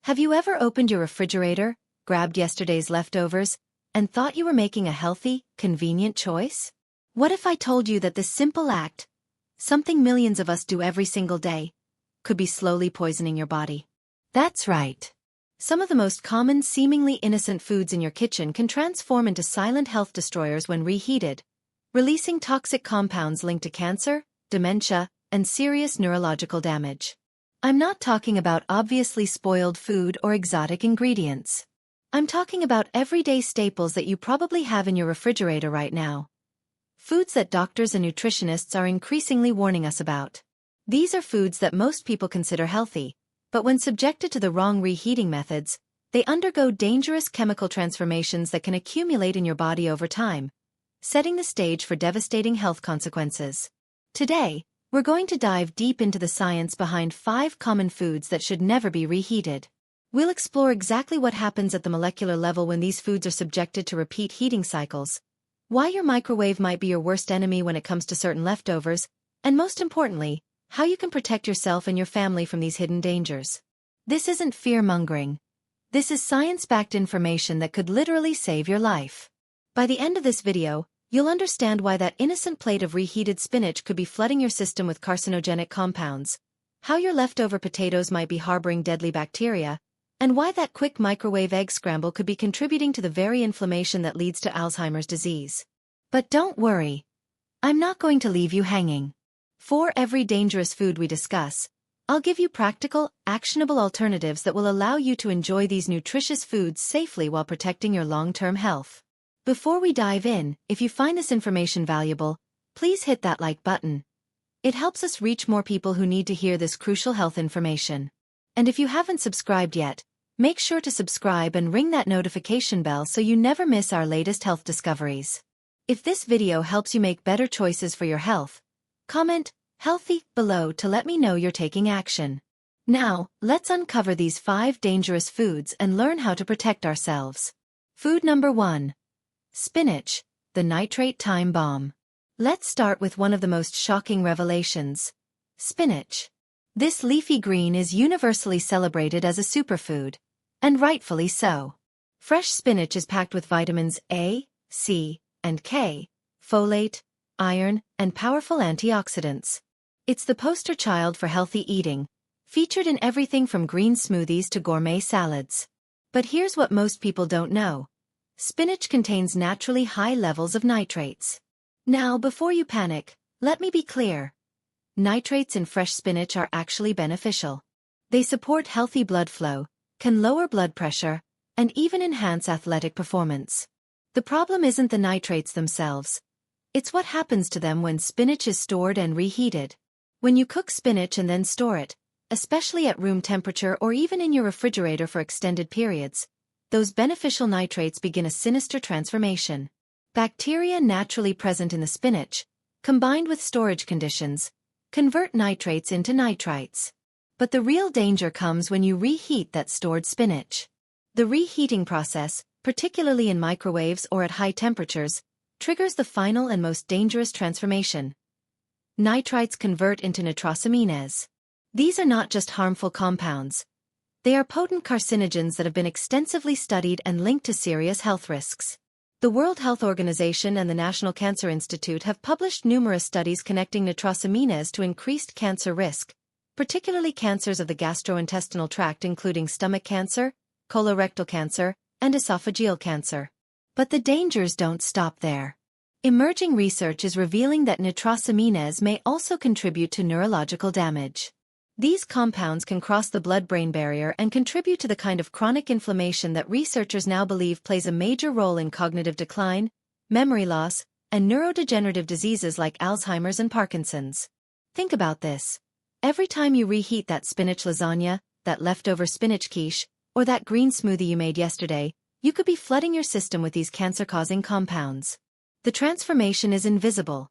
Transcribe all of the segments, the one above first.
Have you ever opened your refrigerator, grabbed yesterday's leftovers, and thought you were making a healthy, convenient choice? What if I told you that this simple act, something millions of us do every single day, could be slowly poisoning your body? That's right. Some of the most common, seemingly innocent foods in your kitchen can transform into silent health destroyers when reheated, releasing toxic compounds linked to cancer, dementia, and serious neurological damage. I'm not talking about obviously spoiled food or exotic ingredients. I'm talking about everyday staples that you probably have in your refrigerator right now. Foods that doctors and nutritionists are increasingly warning us about. These are foods that most people consider healthy, but when subjected to the wrong reheating methods, they undergo dangerous chemical transformations that can accumulate in your body over time, setting the stage for devastating health consequences. Today, we're going to dive deep into the science behind 5 common foods that should never be reheated. We'll explore exactly what happens at the molecular level when these foods are subjected to repeat heating cycles, why your microwave might be your worst enemy when it comes to certain leftovers, and most importantly, how you can protect yourself and your family from these hidden dangers. This isn't fear-mongering. This is science-backed information that could literally save your life. By the end of this video, you'll understand why that innocent plate of reheated spinach could be flooding your system with carcinogenic compounds, how your leftover potatoes might be harboring deadly bacteria, and why that quick microwave egg scramble could be contributing to the very inflammation that leads to Alzheimer's disease. But don't worry. I'm not going to leave you hanging. For every dangerous food we discuss, I'll give you practical, actionable alternatives that will allow you to enjoy these nutritious foods safely while protecting your long-term health. Before we dive in, if you find this information valuable, please hit that like button. It helps us reach more people who need to hear this crucial health information. And if you haven't subscribed yet, make sure to subscribe and ring that notification bell so you never miss our latest health discoveries. If this video helps you make better choices for your health, comment "healthy" below to let me know you're taking action. Now, let's uncover these 5 dangerous foods and learn how to protect ourselves. Food number 1. Spinach, the nitrate time bomb. Let's start with one of the most shocking revelations. Spinach. This leafy green is universally celebrated as a superfood, and rightfully so. Fresh spinach is packed with vitamins A, C, and K, folate, iron, and powerful antioxidants. It's the poster child for healthy eating, featured in everything from green smoothies to gourmet salads. But here's what most people don't know. Spinach contains naturally high levels of nitrates. Now, before you panic, let me be clear. Nitrates in fresh spinach are actually beneficial. They support healthy blood flow, can lower blood pressure, and even enhance athletic performance. The problem isn't the nitrates themselves. It's what happens to them when spinach is stored and reheated. When you cook spinach and then store it, especially at room temperature or even in your refrigerator for extended periods, those beneficial nitrates begin a sinister transformation. Bacteria naturally present in the spinach, combined with storage conditions, convert nitrates into nitrites. But the real danger comes when you reheat that stored spinach. The reheating process, particularly in microwaves or at high temperatures, triggers the final and most dangerous transformation. Nitrites convert into nitrosamines. These are not just harmful compounds. They are potent carcinogens that have been extensively studied and linked to serious health risks. The World Health Organization and the National Cancer Institute have published numerous studies connecting nitrosamines to increased cancer risk, particularly cancers of the gastrointestinal tract including stomach cancer, colorectal cancer, and esophageal cancer. But the dangers don't stop there. Emerging research is revealing that nitrosamines may also contribute to neurological damage. These compounds can cross the blood-brain barrier and contribute to the kind of chronic inflammation that researchers now believe plays a major role in cognitive decline, memory loss, and neurodegenerative diseases like Alzheimer's and Parkinson's. Think about this. Every time you reheat that spinach lasagna, that leftover spinach quiche, or that green smoothie you made yesterday, you could be flooding your system with these cancer-causing compounds. The transformation is invisible.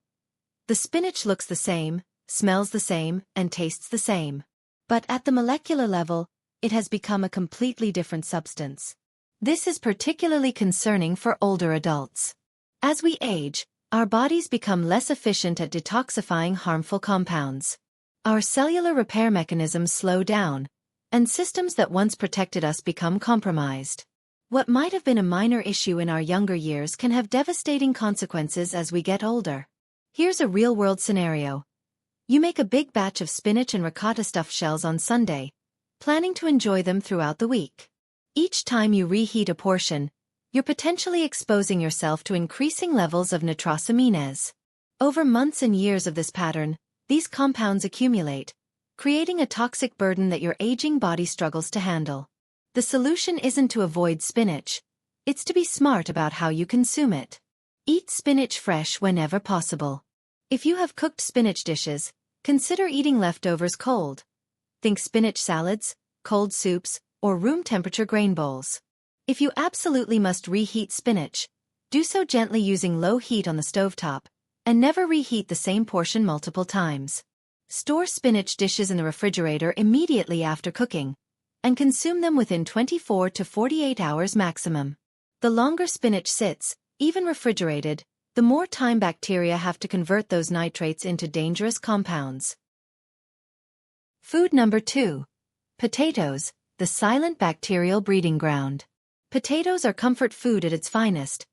The spinach looks the same, smells the same, and tastes the same. But at the molecular level, it has become a completely different substance. This is particularly concerning for older adults. As we age, our bodies become less efficient at detoxifying harmful compounds. Our cellular repair mechanisms slow down, and systems that once protected us become compromised. What might have been a minor issue in our younger years can have devastating consequences as we get older. Here's a real-world scenario. You make a big batch of spinach and ricotta stuffed shells on Sunday, planning to enjoy them throughout the week. Each time you reheat a portion, you're potentially exposing yourself to increasing levels of nitrosamines. Over months and years of this pattern, these compounds accumulate, creating a toxic burden that your aging body struggles to handle. The solution isn't to avoid spinach, it's to be smart about how you consume it. Eat spinach fresh whenever possible. If you have cooked spinach dishes, consider eating leftovers cold. Think spinach salads, cold soups, or room temperature grain bowls. If you absolutely must reheat spinach, do so gently using low heat on the stovetop, and never reheat the same portion multiple times. Store spinach dishes in the refrigerator immediately after cooking, and consume them within 24 to 48 hours maximum. The longer spinach sits, even refrigerated, the more time bacteria have to convert those nitrates into dangerous compounds. Food number 2. Potatoes, the silent bacterial breeding ground. Potatoes are comfort food at its finest.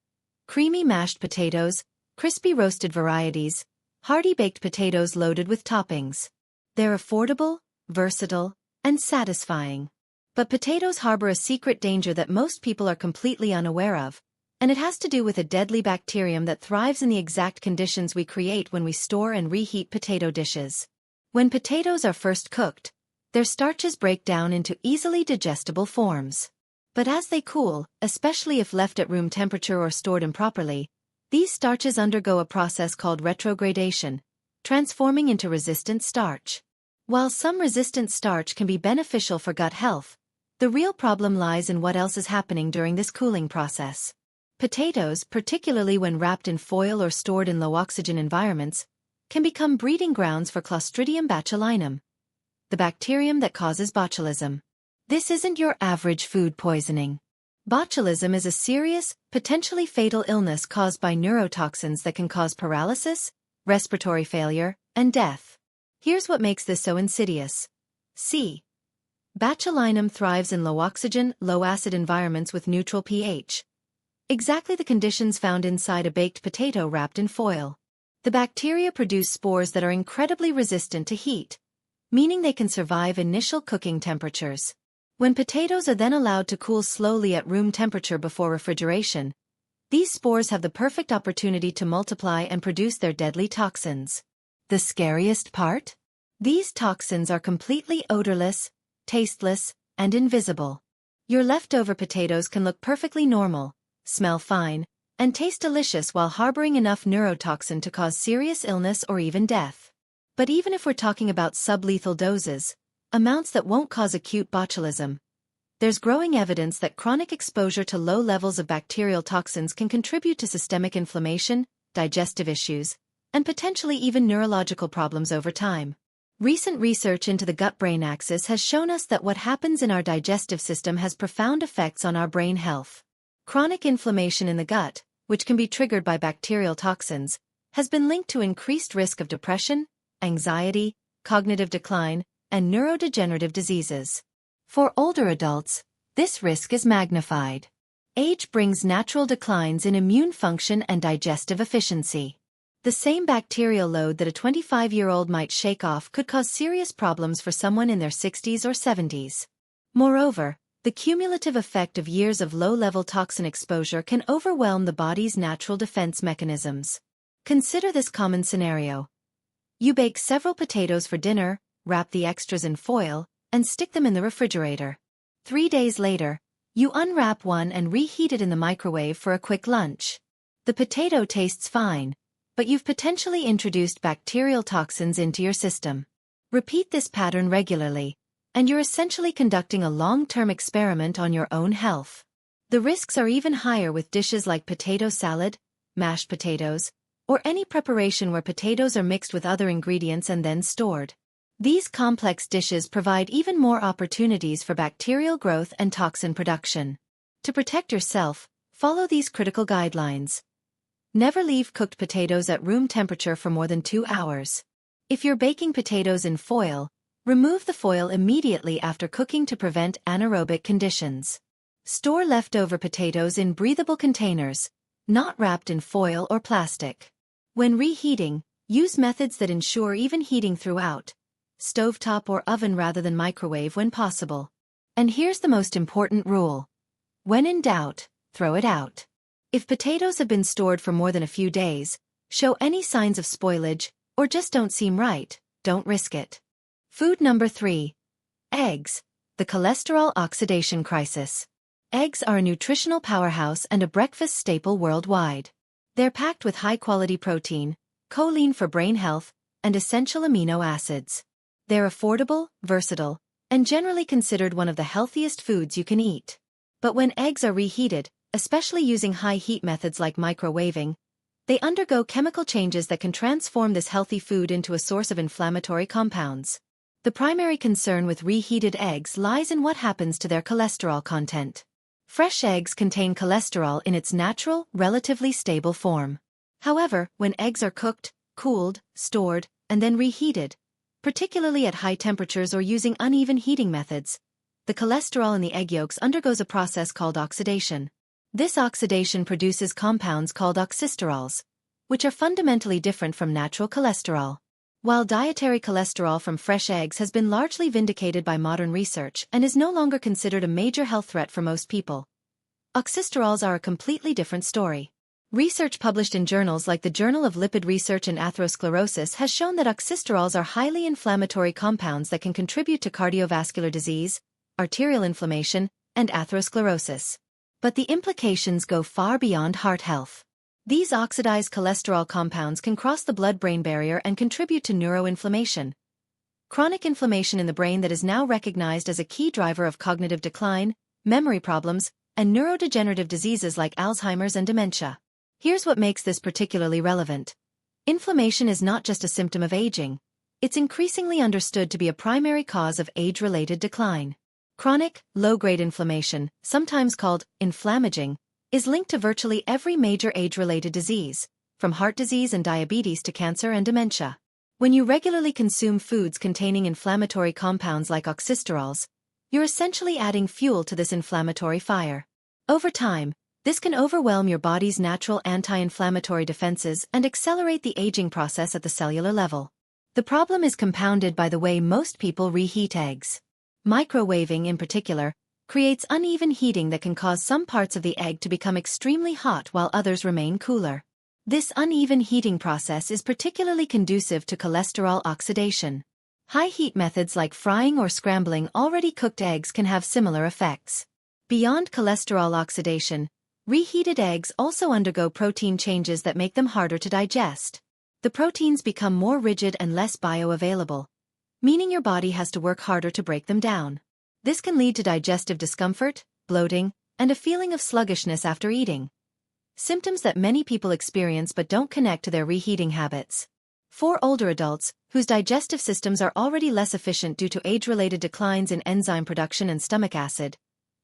Creamy mashed potatoes, crispy roasted varieties, hearty baked potatoes loaded with toppings. They're affordable, versatile, and satisfying. But potatoes harbor a secret danger that most people are completely unaware of, and it has to do with a deadly bacterium that thrives in the exact conditions we create when we store and reheat potato dishes. When potatoes are first cooked, their starches break down into easily digestible forms. But as they cool, especially if left at room temperature or stored improperly, these starches undergo a process called retrogradation, transforming into resistant starch. While some resistant starch can be beneficial for gut health, the real problem lies in what else is happening during this cooling process. Potatoes, particularly when wrapped in foil or stored in low-oxygen environments, can become breeding grounds for Clostridium botulinum, the bacterium that causes botulism. This isn't your average food poisoning. Botulism is a serious, potentially fatal illness caused by neurotoxins that can cause paralysis, respiratory failure, and death. Here's what makes this so insidious. C. Botulinum thrives in low-oxygen, low-acid environments with neutral pH. Exactly the conditions found inside a baked potato wrapped in foil. The bacteria produce spores that are incredibly resistant to heat, meaning they can survive initial cooking temperatures. When potatoes are then allowed to cool slowly at room temperature before refrigeration, these spores have the perfect opportunity to multiply and produce their deadly toxins. The scariest part? These toxins are completely odorless, tasteless, and invisible. Your leftover potatoes can look perfectly normal, smell fine, and taste delicious while harboring enough neurotoxin to cause serious illness or even death. But even if we're talking about sublethal doses, amounts that won't cause acute botulism, there's growing evidence that chronic exposure to low levels of bacterial toxins can contribute to systemic inflammation, digestive issues, and potentially even neurological problems over time. Recent research into the gut-brain axis has shown us that what happens in our digestive system has profound effects on our brain health. Chronic inflammation in the gut, which can be triggered by bacterial toxins, has been linked to increased risk of depression, anxiety, cognitive decline, and neurodegenerative diseases. For older adults, this risk is magnified. Age brings natural declines in immune function and digestive efficiency. The same bacterial load that a 25-year-old might shake off could cause serious problems for someone in their 60s or 70s. Moreover, the cumulative effect of years of low-level toxin exposure can overwhelm the body's natural defense mechanisms. Consider this common scenario. You bake several potatoes for dinner, wrap the extras in foil, and stick them in the refrigerator. 3 days later, you unwrap one and reheat it in the microwave for a quick lunch. The potato tastes fine, but you've potentially introduced bacterial toxins into your system. Repeat this pattern regularly, and you're essentially conducting a long-term experiment on your own health. The risks are even higher with dishes like potato salad, mashed potatoes, or any preparation where potatoes are mixed with other ingredients and then stored. These complex dishes provide even more opportunities for bacterial growth and toxin production. To protect yourself, follow these critical guidelines. Never leave cooked potatoes at room temperature for more than 2 hours. If you're baking potatoes in foil, Remove the foil immediately after cooking to prevent anaerobic conditions. Store leftover potatoes in breathable containers, not wrapped in foil or plastic. When reheating, use methods that ensure even heating throughout, stovetop or oven rather than microwave when possible. And here's the most important rule. When in doubt, throw it out. If potatoes have been stored for more than a few days, show any signs of spoilage, or just don't seem right, don't risk it. Food number 3. Eggs. The cholesterol oxidation crisis. Eggs are a nutritional powerhouse and a breakfast staple worldwide. They're packed with high-quality protein, choline for brain health, and essential amino acids. They're affordable, versatile, and generally considered one of the healthiest foods you can eat. But when eggs are reheated, especially using high-heat methods like microwaving, they undergo chemical changes that can transform this healthy food into a source of inflammatory compounds. The primary concern with reheated eggs lies in what happens to their cholesterol content. Fresh eggs contain cholesterol in its natural, relatively stable form. However, when eggs are cooked, cooled, stored, and then reheated, particularly at high temperatures or using uneven heating methods, the cholesterol in the egg yolks undergoes a process called oxidation. This oxidation produces compounds called oxysterols, which are fundamentally different from natural cholesterol. While dietary cholesterol from fresh eggs has been largely vindicated by modern research and is no longer considered a major health threat for most people, oxysterols are a completely different story. Research published in journals like the Journal of Lipid Research and Atherosclerosis has shown that oxysterols are highly inflammatory compounds that can contribute to cardiovascular disease, arterial inflammation, and atherosclerosis. But the implications go far beyond heart health. These oxidized cholesterol compounds can cross the blood-brain barrier and contribute to neuroinflammation, chronic inflammation in the brain that is now recognized as a key driver of cognitive decline, memory problems, and neurodegenerative diseases like Alzheimer's and dementia. Here's what makes this particularly relevant. Inflammation is not just a symptom of aging. It's increasingly understood to be a primary cause of age-related decline. Chronic, low-grade inflammation, sometimes called inflammaging, is linked to virtually every major age-related disease, from heart disease and diabetes to cancer and dementia. When you regularly consume foods containing inflammatory compounds like oxysterols, you're essentially adding fuel to this inflammatory fire. Over time, this can overwhelm your body's natural anti-inflammatory defenses and accelerate the aging process at the cellular level. The problem is compounded by the way most people reheat eggs. Microwaving, in particular, creates uneven heating that can cause some parts of the egg to become extremely hot while others remain cooler. This uneven heating process is particularly conducive to cholesterol oxidation. High-heat methods like frying or scrambling already cooked eggs can have similar effects. Beyond cholesterol oxidation, reheated eggs also undergo protein changes that make them harder to digest. The proteins become more rigid and less bioavailable, meaning your body has to work harder to break them down. This can lead to digestive discomfort, bloating, and a feeling of sluggishness after eating. Symptoms that many people experience but don't connect to their reheating habits. For older adults, whose digestive systems are already less efficient due to age-related declines in enzyme production and stomach acid,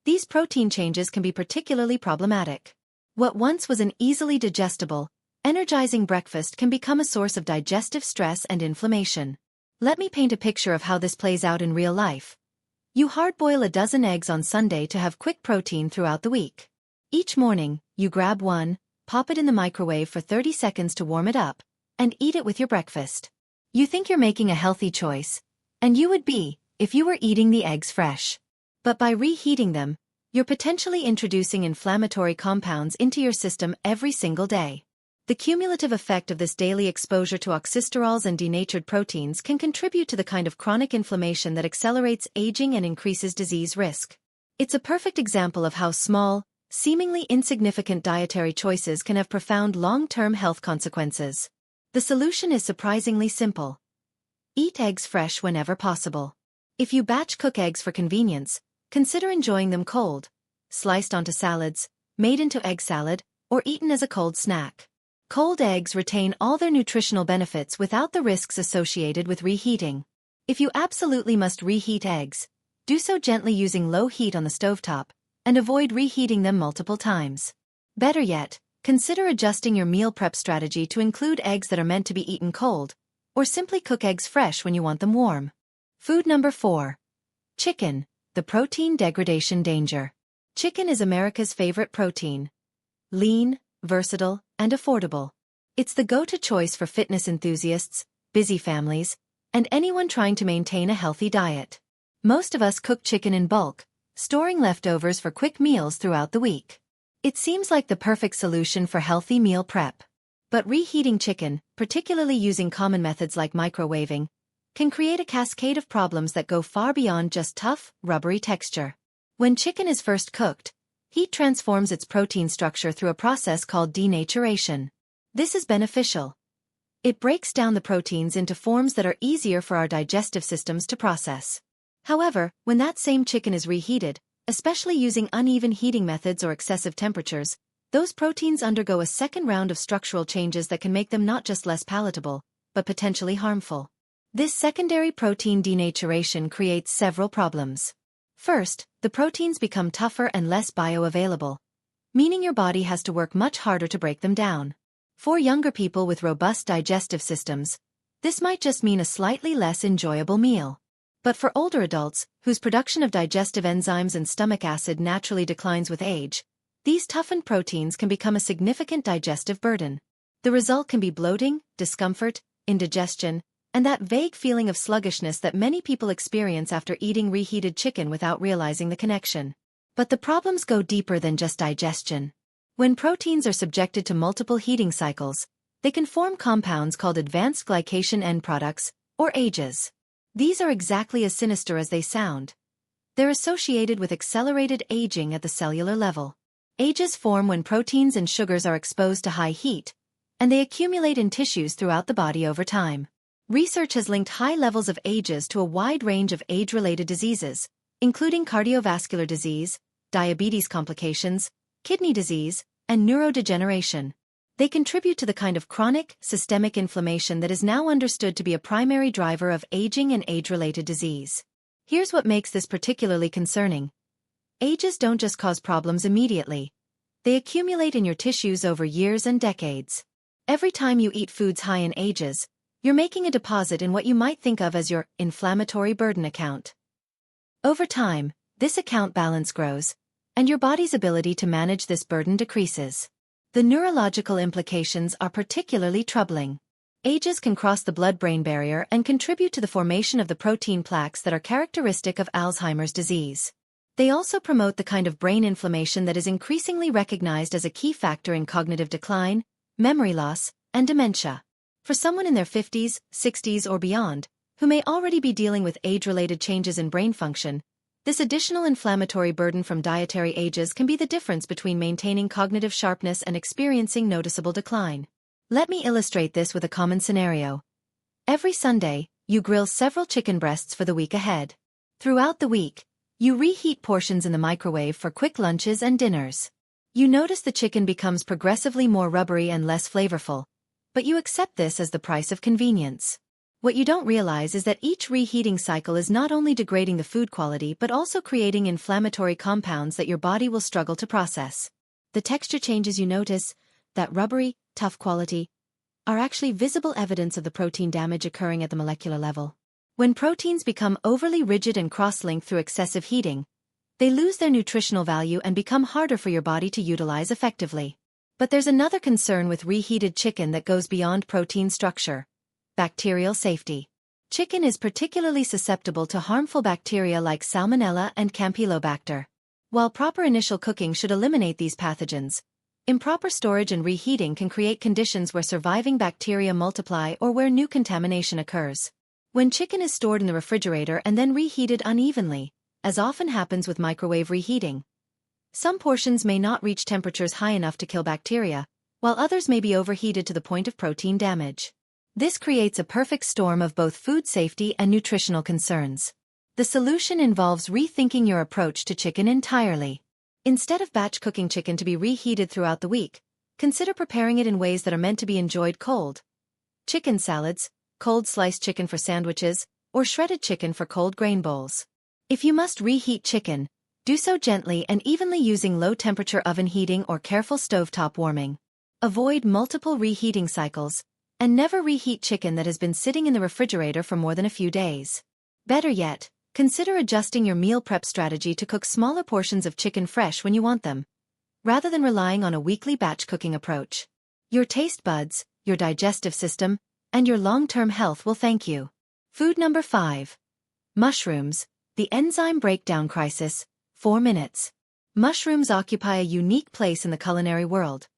these protein changes can be particularly problematic. What once was an easily digestible, energizing breakfast can become a source of digestive stress and inflammation. Let me paint a picture of how this plays out in real life. You hard-boil a dozen eggs on Sunday to have quick protein throughout the week. Each morning, you grab one, pop it in the microwave for 30 seconds to warm it up, and eat it with your breakfast. You think you're making a healthy choice, and you would be, if you were eating the eggs fresh. But by reheating them, you're potentially introducing inflammatory compounds into your system every single day. The cumulative effect of this daily exposure to oxysterols and denatured proteins can contribute to the kind of chronic inflammation that accelerates aging and increases disease risk. It's a perfect example of how small, seemingly insignificant dietary choices can have profound long-term health consequences. The solution is surprisingly simple. Eat eggs fresh whenever possible. If you batch cook eggs for convenience, consider enjoying them cold, sliced onto salads, made into egg salad, or eaten as a cold snack. Cold eggs retain all their nutritional benefits without the risks associated with reheating. If you absolutely must reheat eggs, do so gently using low heat on the stovetop, and avoid reheating them multiple times. Better yet, consider adjusting your meal prep strategy to include eggs that are meant to be eaten cold, or simply cook eggs fresh when you want them warm. Food number 4. Chicken, the protein degradation danger. Chicken is America's favorite protein. Lean, versatile, and affordable. It's the go-to choice for fitness enthusiasts, busy families, and anyone trying to maintain a healthy diet. Most of us cook chicken in bulk, storing leftovers for quick meals throughout the week. It seems like the perfect solution for healthy meal prep. But reheating chicken, particularly using common methods like microwaving, can create a cascade of problems that go far beyond just tough, rubbery texture. When chicken is first cooked, heat transforms its protein structure through a process called denaturation. This is beneficial. It breaks down the proteins into forms that are easier for our digestive systems to process. However, when that same chicken is reheated, especially using uneven heating methods or excessive temperatures, those proteins undergo a second round of structural changes that can make them not just less palatable, but potentially harmful. This secondary protein denaturation creates several problems. First, the proteins become tougher and less bioavailable, meaning your body has to work much harder to break them down. For younger people with robust digestive systems, this might just mean a slightly less enjoyable meal. But for older adults, whose production of digestive enzymes and stomach acid naturally declines with age, these toughened proteins can become a significant digestive burden. The result can be bloating, discomfort, indigestion, and that vague feeling of sluggishness that many people experience after eating reheated chicken without realizing the connection. But the problems go deeper than just digestion. When proteins are subjected to multiple heating cycles, they can form compounds called advanced glycation end products, or AGEs. These are exactly as sinister as they sound. They're associated with accelerated aging at the cellular level. AGEs form when proteins and sugars are exposed to high heat, and they accumulate in tissues throughout the body over time. Research has linked high levels of AGEs to a wide range of age-related diseases, including cardiovascular disease, diabetes complications, kidney disease, and neurodegeneration. They contribute to the kind of chronic, systemic inflammation that is now understood to be a primary driver of aging and age-related disease. Here's what makes this particularly concerning. AGEs don't just cause problems immediately. They accumulate in your tissues over years and decades. Every time you eat foods high in AGEs, you're making a deposit in what you might think of as your inflammatory burden account. Over time, this account balance grows, and your body's ability to manage this burden decreases. The neurological implications are particularly troubling. AGEs can cross the blood-brain barrier and contribute to the formation of the protein plaques that are characteristic of Alzheimer's disease. They also promote the kind of brain inflammation that is increasingly recognized as a key factor in cognitive decline, memory loss, and dementia. For someone in their 50s, 60s, or beyond, who may already be dealing with age-related changes in brain function, this additional inflammatory burden from dietary AGEs can be the difference between maintaining cognitive sharpness and experiencing noticeable decline. Let me illustrate this with a common scenario. Every Sunday, you grill several chicken breasts for the week ahead. Throughout the week, you reheat portions in the microwave for quick lunches and dinners. You notice the chicken becomes progressively more rubbery and less flavorful, but you accept this as the price of convenience. What you don't realize is that each reheating cycle is not only degrading the food quality but also creating inflammatory compounds that your body will struggle to process. The texture changes you notice, that rubbery, tough quality, are actually visible evidence of the protein damage occurring at the molecular level. When proteins become overly rigid and cross-linked through excessive heating, they lose their nutritional value and become harder for your body to utilize effectively. But there's another concern with reheated chicken that goes beyond protein structure: bacterial safety. Chicken is particularly susceptible to harmful bacteria like Salmonella and Campylobacter. While proper initial cooking should eliminate these pathogens, improper storage and reheating can create conditions where surviving bacteria multiply or where new contamination occurs. When chicken is stored in the refrigerator and then reheated unevenly, as often happens with microwave reheating, some portions may not reach temperatures high enough to kill bacteria, while others may be overheated to the point of protein damage. This creates a perfect storm of both food safety and nutritional concerns. The solution involves rethinking your approach to chicken entirely. Instead of batch cooking chicken to be reheated throughout the week, consider preparing it in ways that are meant to be enjoyed cold. Chicken salads, cold sliced chicken for sandwiches, or shredded chicken for cold grain bowls. If you must reheat chicken, do so gently and evenly using low-temperature oven heating or careful stovetop warming. Avoid multiple reheating cycles, and never reheat chicken that has been sitting in the refrigerator for more than a few days. Better yet, consider adjusting your meal prep strategy to cook smaller portions of chicken fresh when you want them, rather than relying on a weekly batch cooking approach. Your taste buds, your digestive system, and your long-term health will thank you. Food number 5. Mushrooms, the enzyme breakdown crisis, 4 minutes. Mushrooms occupy a unique place in the culinary world.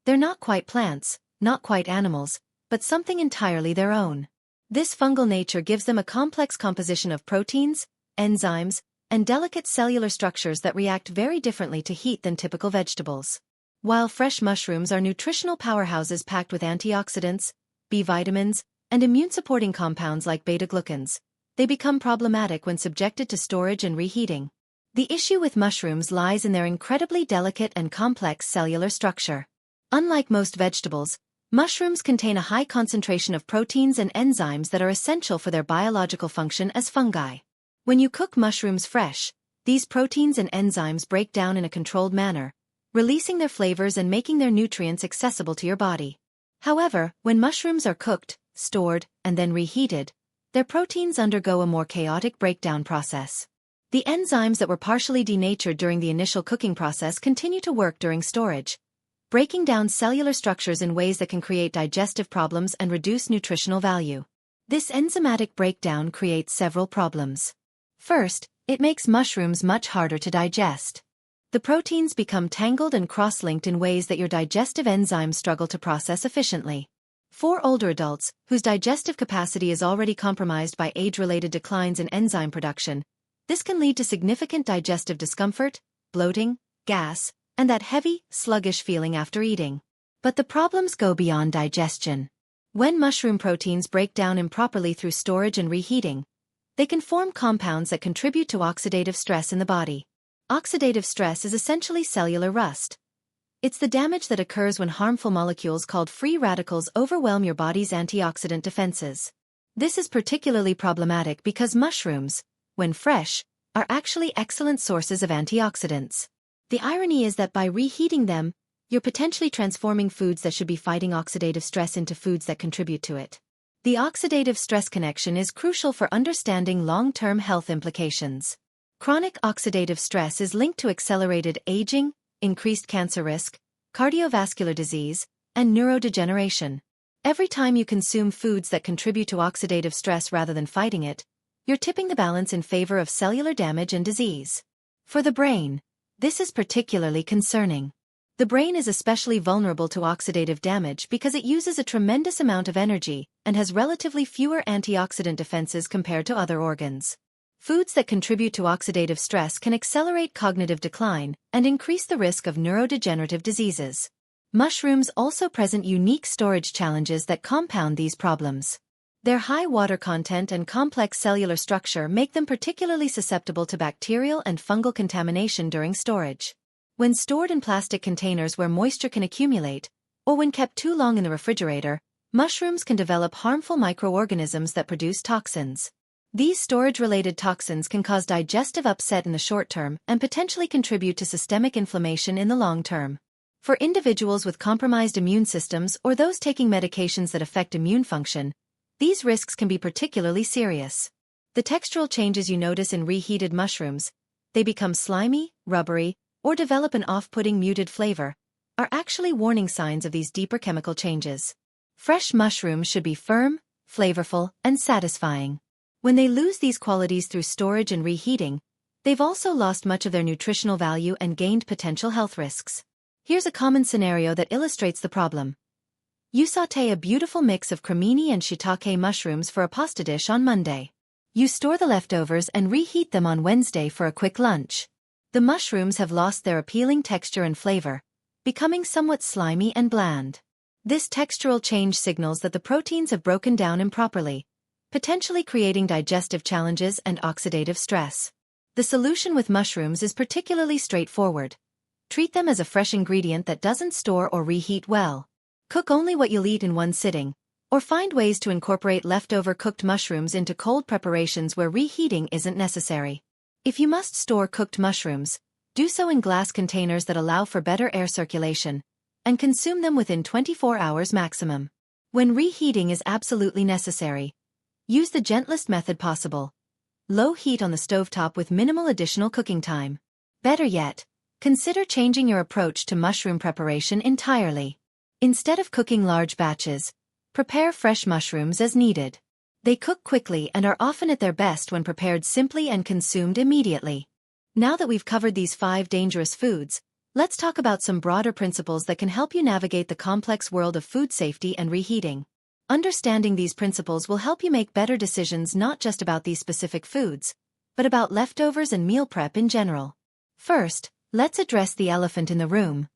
They're not quite plants, not quite animals, but something entirely their own. This fungal nature gives them a complex composition of proteins, enzymes, and delicate cellular structures that react very differently to heat than typical vegetables. While fresh mushrooms are nutritional powerhouses packed with antioxidants, B vitamins, and immune-supporting compounds like beta-glucans, they become problematic when subjected to storage and reheating. The issue with mushrooms lies in their incredibly delicate and complex cellular structure. Unlike most vegetables, mushrooms contain a high concentration of proteins and enzymes that are essential for their biological function as fungi. When you cook mushrooms fresh, these proteins and enzymes break down in a controlled manner, releasing their flavors and making their nutrients accessible to your body. However, when mushrooms are cooked, stored, and then reheated, their proteins undergo a more chaotic breakdown process. The enzymes that were partially denatured during the initial cooking process continue to work during storage, breaking down cellular structures in ways that can create digestive problems and reduce nutritional value. This enzymatic breakdown creates several problems. First, it makes mushrooms much harder to digest. The proteins become tangled and cross-linked in ways that your digestive enzymes struggle to process efficiently. For older adults, whose digestive capacity is already compromised by age-related declines in enzyme production, this can lead to significant digestive discomfort, bloating, gas, and that heavy, sluggish feeling after eating. But the problems go beyond digestion. When mushroom proteins break down improperly through storage and reheating, they can form compounds that contribute to oxidative stress in the body. Oxidative stress is essentially cellular rust. It's the damage that occurs when harmful molecules called free radicals overwhelm your body's antioxidant defenses. This is particularly problematic because mushrooms, when fresh, are actually excellent sources of antioxidants. The irony is that by reheating them, you're potentially transforming foods that should be fighting oxidative stress into foods that contribute to it. The oxidative stress connection is crucial for understanding long-term health implications. Chronic oxidative stress is linked to accelerated aging, increased cancer risk, cardiovascular disease, and neurodegeneration. Every time you consume foods that contribute to oxidative stress rather than fighting it, you're tipping the balance in favor of cellular damage and disease. For the brain, this is particularly concerning. The brain is especially vulnerable to oxidative damage because it uses a tremendous amount of energy and has relatively fewer antioxidant defenses compared to other organs. Foods that contribute to oxidative stress can accelerate cognitive decline and increase the risk of neurodegenerative diseases. Mushrooms also present unique storage challenges that compound these problems. Their high water content and complex cellular structure make them particularly susceptible to bacterial and fungal contamination during storage. When stored in plastic containers where moisture can accumulate, or when kept too long in the refrigerator, mushrooms can develop harmful microorganisms that produce toxins. These storage-related toxins can cause digestive upset in the short term and potentially contribute to systemic inflammation in the long term. For individuals with compromised immune systems or those taking medications that affect immune function, these risks can be particularly serious. The textural changes you notice in reheated mushrooms, they become slimy, rubbery, or develop an off-putting muted flavor, are actually warning signs of these deeper chemical changes. Fresh mushrooms should be firm, flavorful, and satisfying. When they lose these qualities through storage and reheating, they've also lost much of their nutritional value and gained potential health risks. Here's a common scenario that illustrates the problem. You sauté a beautiful mix of cremini and shiitake mushrooms for a pasta dish on Monday. You store the leftovers and reheat them on Wednesday for a quick lunch. The mushrooms have lost their appealing texture and flavor, becoming somewhat slimy and bland. This textural change signals that the proteins have broken down improperly, potentially creating digestive challenges and oxidative stress. The solution with mushrooms is particularly straightforward. Treat them as a fresh ingredient that doesn't store or reheat well. Cook only what you'll eat in one sitting, or find ways to incorporate leftover cooked mushrooms into cold preparations where reheating isn't necessary. If you must store cooked mushrooms, do so in glass containers that allow for better air circulation, and consume them within 24 hours maximum. When reheating is absolutely necessary, use the gentlest method possible. low heat on the stovetop with minimal additional cooking time. Better yet, consider changing your approach to mushroom preparation entirely. Instead of cooking large batches, prepare fresh mushrooms as needed. They cook quickly and are often at their best when prepared simply and consumed immediately. Now that we've covered these 5 dangerous foods, let's talk about some broader principles that can help you navigate the complex world of food safety and reheating. Understanding these principles will help you make better decisions not just about these specific foods, but about leftovers and meal prep in general. First, let's address the elephant in the room: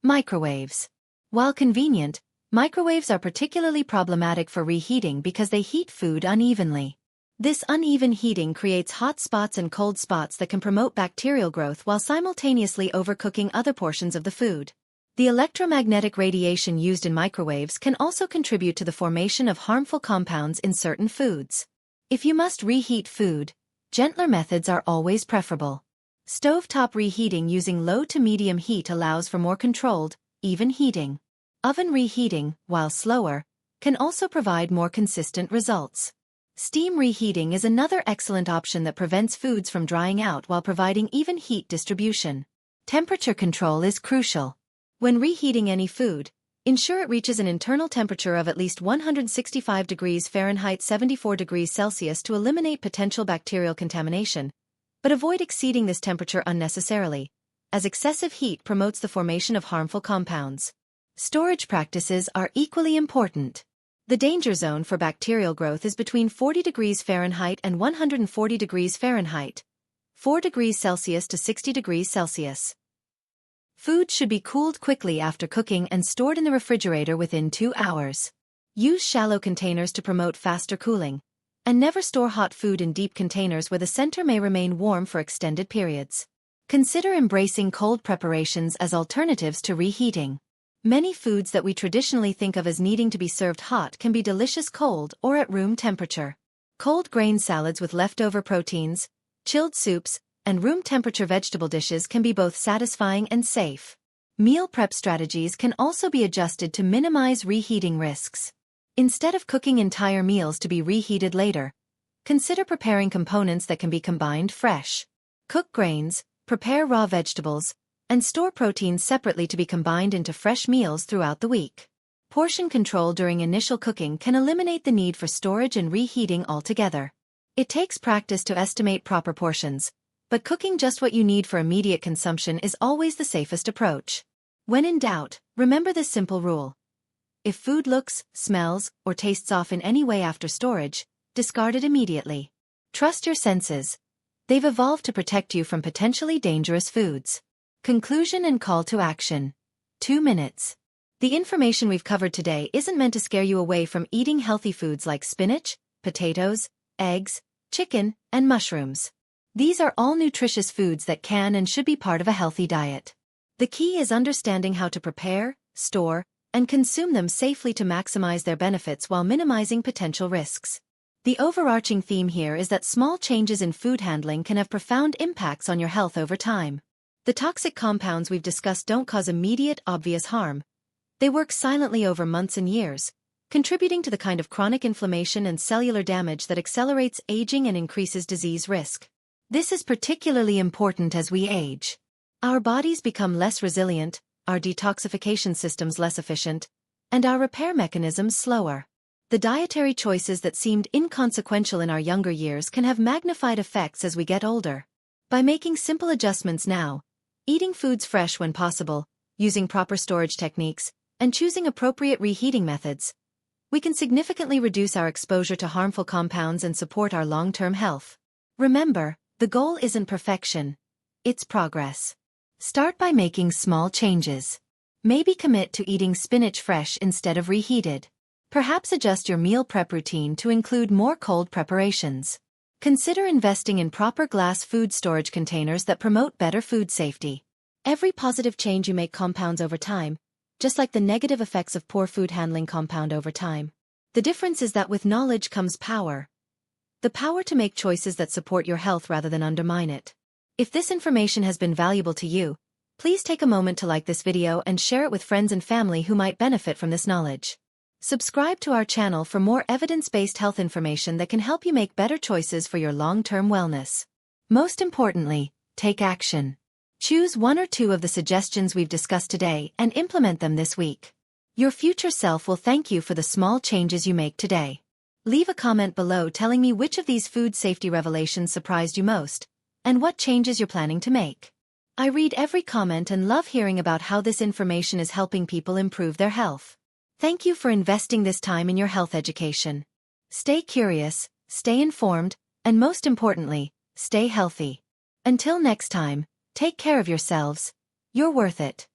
microwaves. While convenient, microwaves are particularly problematic for reheating because they heat food unevenly. This uneven heating creates hot spots and cold spots that can promote bacterial growth while simultaneously overcooking other portions of the food. The electromagnetic radiation used in microwaves can also contribute to the formation of harmful compounds in certain foods. If you must reheat food, gentler methods are always preferable. Stovetop reheating using low to medium heat allows for more controlled, even heating. Oven reheating, while slower, can also provide more consistent results. Steam reheating is another excellent option that prevents foods from drying out while providing even heat distribution. Temperature control is crucial. When reheating any food, ensure it reaches an internal temperature of at least 165 degrees Fahrenheit 74 degrees Celsius to eliminate potential bacterial contamination, but avoid exceeding this temperature unnecessarily, as excessive heat promotes the formation of harmful compounds. Storage practices are equally important. The danger zone for bacterial growth is between 40 degrees Fahrenheit and 140 degrees Fahrenheit, 4 degrees Celsius to 60 degrees Celsius. Food should be cooled quickly after cooking and stored in the refrigerator within 2 hours. Use shallow containers to promote faster cooling, and never store hot food in deep containers where the center may remain warm for extended periods. Consider embracing cold preparations as alternatives to reheating. Many foods that we traditionally think of as needing to be served hot can be delicious cold or at room temperature. Cold grain salads with leftover proteins, chilled soups, and room temperature vegetable dishes can be both satisfying and safe. Meal prep strategies can also be adjusted to minimize reheating risks. Instead of cooking entire meals to be reheated later, consider preparing components that can be combined fresh. Cook grains, prepare raw vegetables, and store proteins separately to be combined into fresh meals throughout the week. Portion control during initial cooking can eliminate the need for storage and reheating altogether. It takes practice to estimate proper portions, but cooking just what you need for immediate consumption is always the safest approach. When in doubt, remember this simple rule. If food looks, smells, or tastes off in any way after storage, discard it immediately. Trust your senses. They've evolved to protect you from potentially dangerous foods. Conclusion and call to action. 2 minutes. The information we've covered today isn't meant to scare you away from eating healthy foods like spinach, potatoes, eggs, chicken, and mushrooms. These are all nutritious foods that can and should be part of a healthy diet. The key is understanding how to prepare, store, and consume them safely to maximize their benefits while minimizing potential risks. The overarching theme here is that small changes in food handling can have profound impacts on your health over time. The toxic compounds we've discussed don't cause immediate, obvious harm. They work silently over months and years, contributing to the kind of chronic inflammation and cellular damage that accelerates aging and increases disease risk. This is particularly important as we age. Our bodies become less resilient, our detoxification systems less efficient, and our repair mechanisms slower. The dietary choices that seemed inconsequential in our younger years can have magnified effects as we get older. By making simple adjustments now, eating foods fresh when possible, using proper storage techniques, and choosing appropriate reheating methods, we can significantly reduce our exposure to harmful compounds and support our long-term health. Remember, the goal isn't perfection, it's progress. Start by making small changes. Maybe commit to eating spinach fresh instead of reheated. Perhaps adjust your meal prep routine to include more cold preparations. Consider investing in proper glass food storage containers that promote better food safety. Every positive change you make compounds over time, just like the negative effects of poor food handling compound over time. The difference is that with knowledge comes power. The power to make choices that support your health rather than undermine it. If this information has been valuable to you, please take a moment to like this video and share it with friends and family who might benefit from this knowledge. Subscribe to our channel for more evidence-based health information that can help you make better choices for your long-term wellness. Most importantly, take action. Choose one or two of the suggestions we've discussed today and implement them this week. Your future self will thank you for the small changes you make today. Leave a comment below telling me which of these food safety revelations surprised you most, and what changes you're planning to make. I read every comment and love hearing about how this information is helping people improve their health. Thank you for investing this time in your health education. Stay curious, stay informed, and most importantly, stay healthy. Until next time, take care of yourselves. You're worth it.